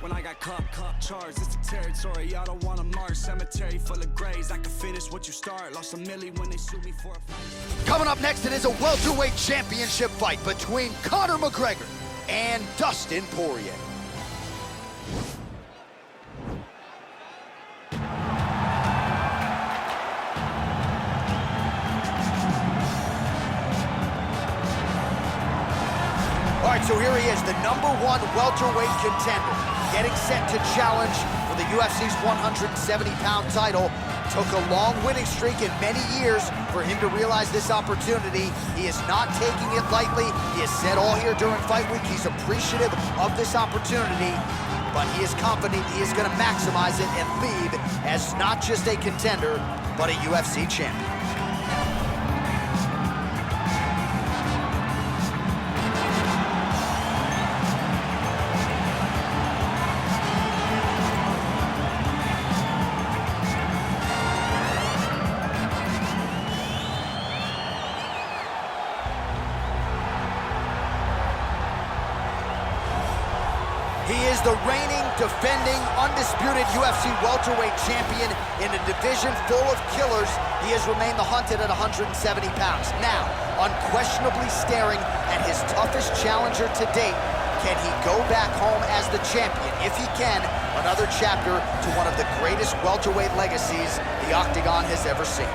when I got cup charged. It's the territory, I don't wanna march. Cemetery full of graves, I can finish what you start. Lost a milli when they sued me for a fight. Coming up next, it is a welterweight championship fight between Conor McGregor and Dustin Poirier. All right, so here he is, the #1 welterweight contender, getting set to challenge for the UFC's 170-pound title. Took a long winning streak in many years for him to realize this opportunity. He is not taking it lightly. He has said all here during fight week he's appreciative of this opportunity, but he is confident he is going to maximize it and leave as not just a contender, but a UFC champion. He is the reigning, defending, undisputed UFC welterweight champion in a division full of killers. He has remained the hunted at 170 pounds. Now, unquestionably staring at his toughest challenger to date. Can he go back home as the champion? If he can, another chapter to one of the greatest welterweight legacies the Octagon has ever seen.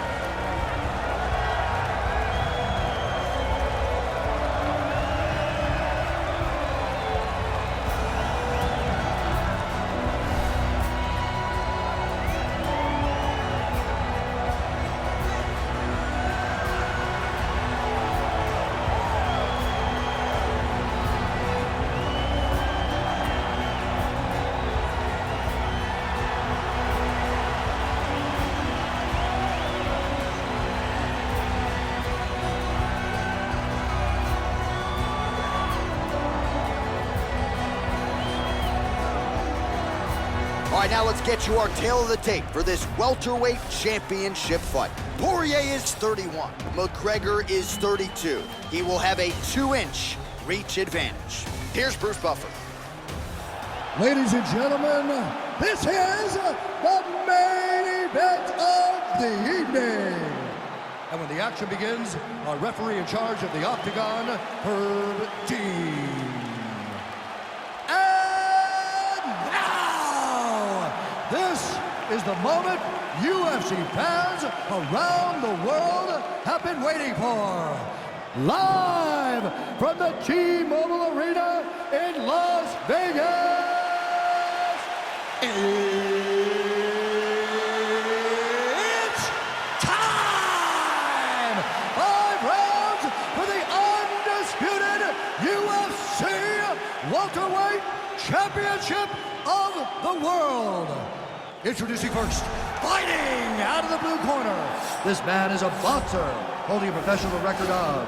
All right, now let's get you our tale of the tape for this welterweight championship fight. Poirier is 31, McGregor is 32. He will have a 2-inch reach advantage. Here's Bruce Buffer. Ladies and gentlemen, this is the main event of the evening. And when the action begins, our referee in charge of the Octagon, Herb Dean. This is the moment UFC fans around the world have been waiting for. Live from the T-Mobile Arena in Las Vegas, it's time! 5 rounds for the undisputed UFC welterweight championship of the world. Introducing first, fighting out of the blue corner. This man is a boxer, holding a professional record of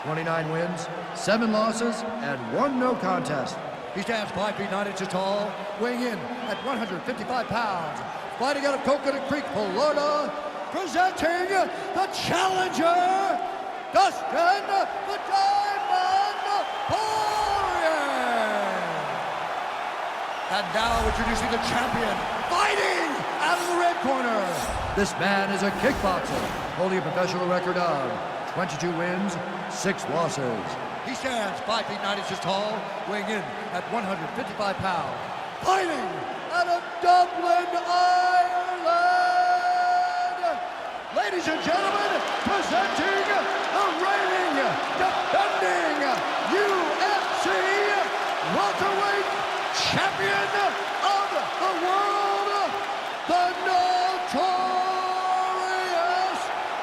29 wins, 7 losses, and 1 no contest. He stands 5 feet 9 inches tall, weighing in at 155 pounds. Fighting out of Coconut Creek, Florida, presenting the challenger, Dustin the Diamond Poirier. And now introducing the champion, fighting out of the red corner. This man is a kickboxer, holding a professional record of 22 wins, 6 losses. He stands 5 feet 9 inches tall, weighing in at 155 pounds. Fighting out of Dublin, Ireland. Ladies and gentlemen, presenting the reigning, defending UFC welterweight champion of the world, the notorious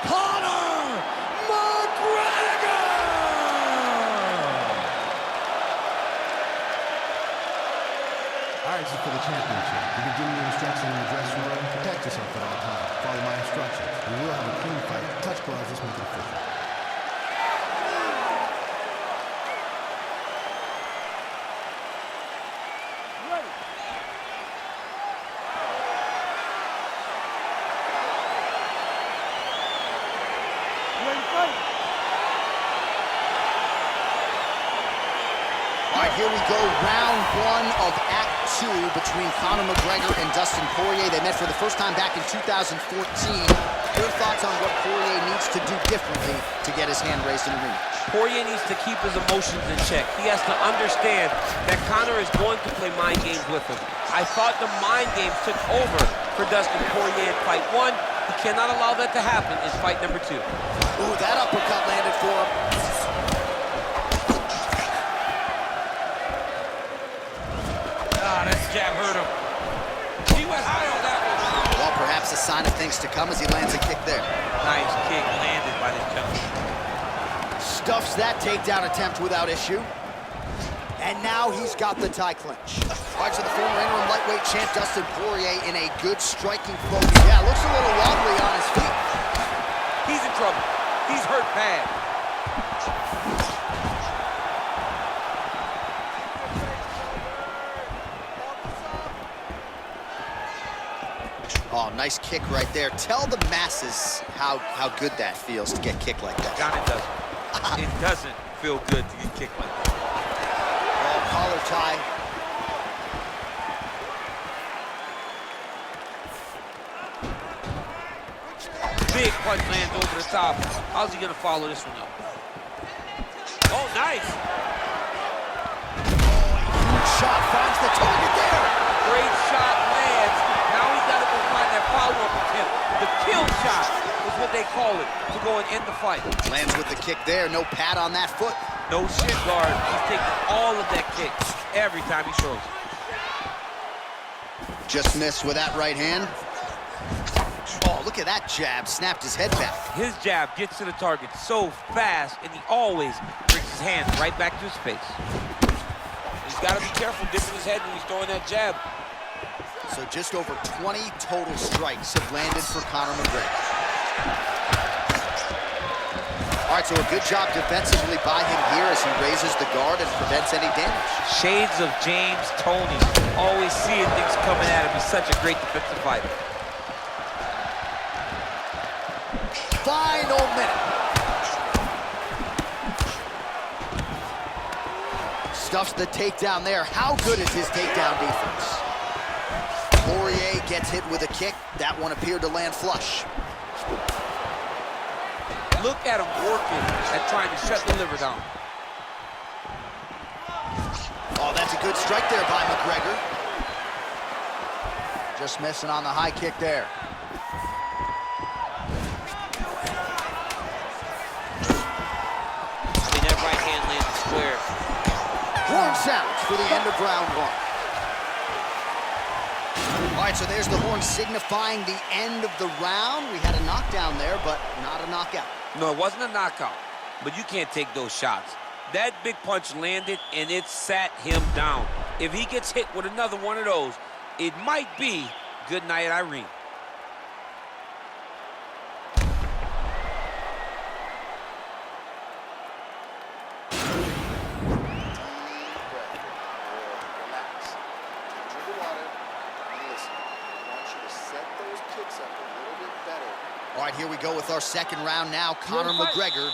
Conor McGregor! All right, this is for the championship. You can give me your instructions in the dressing room. Protect yourself at all times. Follow my instructions. We will have a clean fight. Touch gloves, let's make it official. here we go, round one of Act 2 between Conor McGregor and Dustin Poirier. They met for the first time back in 2014. Your thoughts on what Poirier needs to do differently to get his hand raised in the rematch? Poirier needs to keep his emotions in check. He has to understand that Conor is going to play mind games with him. I thought the mind games took over for Dustin Poirier in fight 1. He cannot allow that to happen in fight number 2. Ooh, that uppercut landed for him. That jab hurt him. He went high on that one. Well, perhaps a sign of things to come as he lands a kick there. Nice kick landed by this gentleman. Stuffs that takedown attempt without issue. And now he's got the tie clinch. All right, so the former interim lightweight champ Dustin Poirier in a good striking focus. Yeah, looks a little wobbly on his feet. He's in trouble. He's hurt bad. Oh, nice kick right there. Tell the masses how good that feels to get kicked like that. John, it doesn't. It doesn't feel good to get kicked like that. Oh, collar tie. Big punch lands over the top. How's he gonna follow this one up? Oh, nice. Huge shot finds the target there. Great shot lands. Now he's got to go find that follow-up attempt. The kill shot is what they call it to go and end the fight. Lands with the kick there. No pad on that foot. No shin guard. He's taking all of that kick every time he throws it. Just missed with that right hand. Oh, look at that jab. Snapped his head back. His jab gets to the target so fast, and he always brings his hand right back to his face. He's got to be careful dipping his head when he's throwing that jab. So just over 20 total strikes have landed for Conor McGregor. All right, so a good job defensively by him here as he raises the guard and prevents any damage. Shades of James Toney. Always seeing things coming at him. He's such a great defensive fighter. Final minute. Stuffs the takedown there. How good is his takedown defense? Poirier gets hit with a kick. That one appeared to land flush. Look at him working at trying to shut the liver down. Oh, that's a good strike there by McGregor. Just missing on the high kick there. And that right hand lands square. Horn sounds for the end of round 1. All right, so there's the horn signifying the end of the round. We had a knockdown there, but not a knockout. No, it wasn't a knockout, but you can't take those shots. That big punch landed, and it sat him down. If he gets hit with another one of those, it might be good night, Irene. All right, here we go with our second round now. Conor McGregor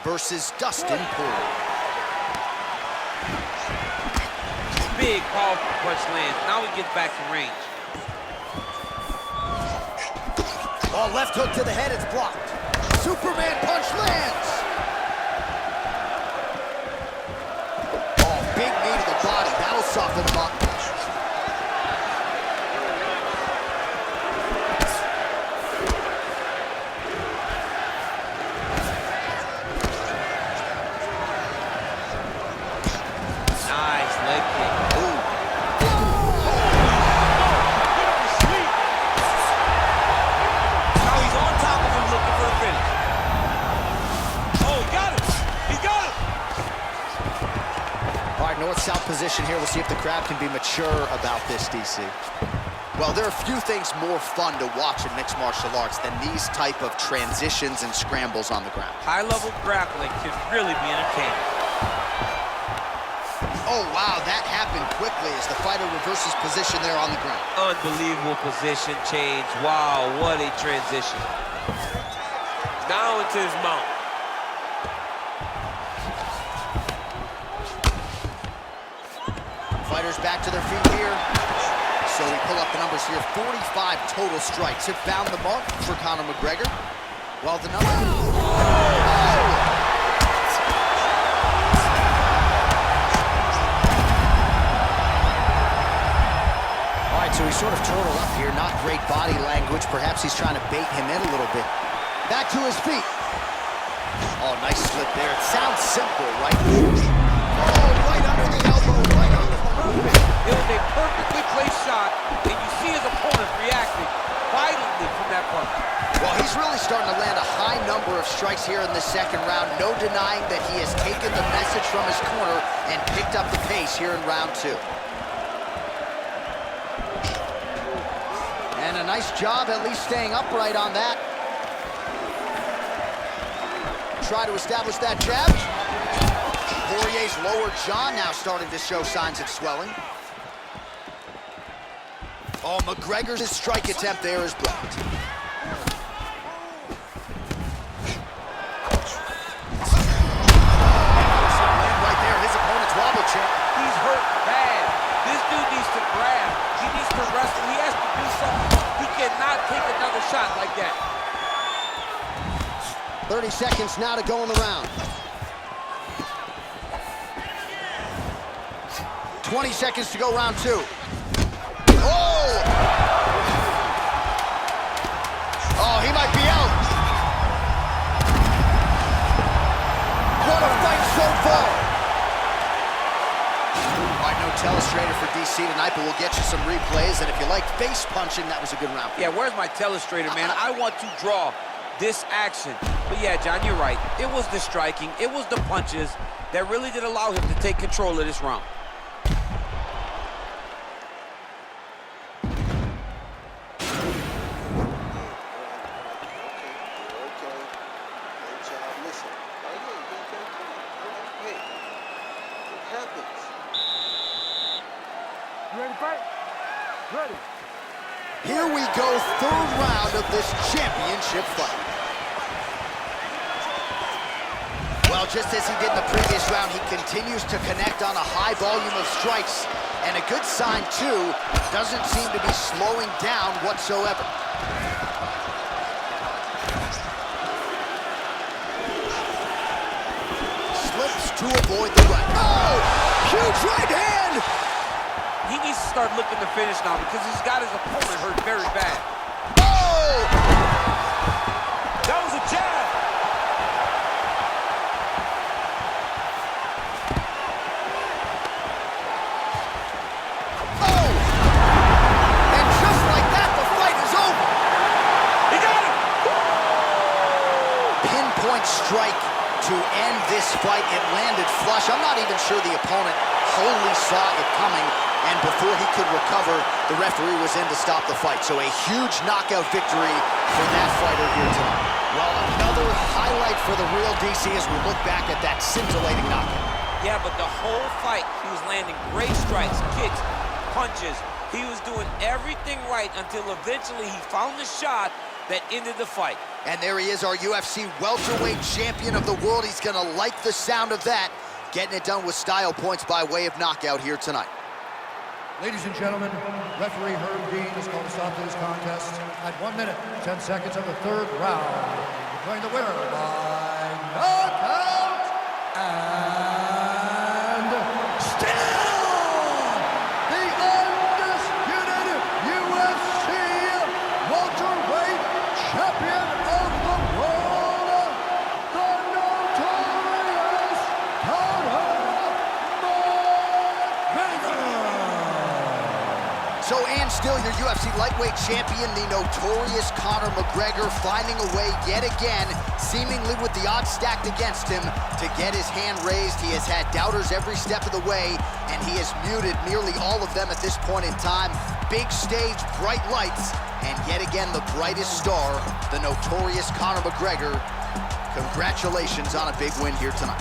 versus Dustin Poirier. Big, powerful punch lands. Now he gets back to range. Oh, left hook to the head, it's blocked. Superman punch lands. Oh, big knee to the body. That'll soften him up. North-south position here. We'll see if the crowd can be mature about this, DC. Well, there are few things more fun to watch in mixed martial arts than these type of transitions and scrambles on the ground. High-level grappling can really be entertaining. Oh, wow, that happened quickly as the fighter reverses position there on the ground. Unbelievable position change. Wow, what a transition. Now into his mount. Fighters back to their feet here. So we pull up the numbers here. 45 total strikes have found the mark for Conor McGregor. While the number... All right, so he's sort of turtled up here. Not great body language. Perhaps he's trying to bait him in a little bit. Back to his feet. Oh, nice slip there. It sounds simple, right? Oh, right under the elbow, right on the front. It was a perfectly placed shot, and you see his opponent reacting violently from that punch. Well, he's really starting to land a high number of strikes here in the second round. No denying that he has taken the message from his corner and picked up the pace here in round 2. And a nice job at least staying upright on that. Try to establish that jab. Poirier's lower jaw now starting to show signs of swelling. Oh, McGregor's strike attempt there is blocked. Right there, his opponent's wobble check. He's hurt bad. This dude needs to grab. He needs to wrestle. He has to do something. He cannot take another shot like that. 30 seconds now to go in the round. 20 seconds to go round 2. Oh! Oh, he might be out. What a fight so far. All right, no telestrator for DC tonight, but we'll get you some replays. And if you like face punching, that was a good round. Yeah, where's my telestrator, man? I want to draw this action. But yeah, John, you're right. It was the striking, it was the punches that really did allow him to take control of this round. Here we go, third round of this championship fight. Well, just as he did in the previous round, he continues to connect on a high volume of strikes. And a good sign, too, doesn't seem to be slowing down whatsoever. Slips to avoid the right. Oh! Huge right hand! He needs to start looking to finish now because he's got his opponent hurt very bad. Oh! That was a jab. Oh! And just like that, the fight is over. He got him. Pinpoint strike to end this fight. It landed flush. I'm not even sure the opponent wholly saw it coming. And before he could recover, the referee was in to stop the fight. So a huge knockout victory for that fighter here tonight. Well, another highlight for the real DC as we look back at that scintillating knockout. Yeah, but the whole fight, he was landing great strikes, kicks, punches. He was doing everything right until eventually he found the shot that ended the fight. And there he is, our UFC welterweight champion of the world. He's gonna like the sound of that. Getting it done with style points by way of knockout here tonight. Ladies and gentlemen, referee Herb Dean is going to stop this contest at 1 minute, 10 seconds of the third round. Declaring the winner by knockout and still the undisputed UFC welterweight champion of the world, the notorious Conor McGregor. So, and still your UFC lightweight champion, the notorious Conor McGregor, finding a way yet again, seemingly with the odds stacked against him, to get his hand raised. He has had doubters every step of the way, and he has muted nearly all of them at this point in time. Big stage, bright lights, and yet again the brightest star, the notorious Conor McGregor. Congratulations on a big win here tonight.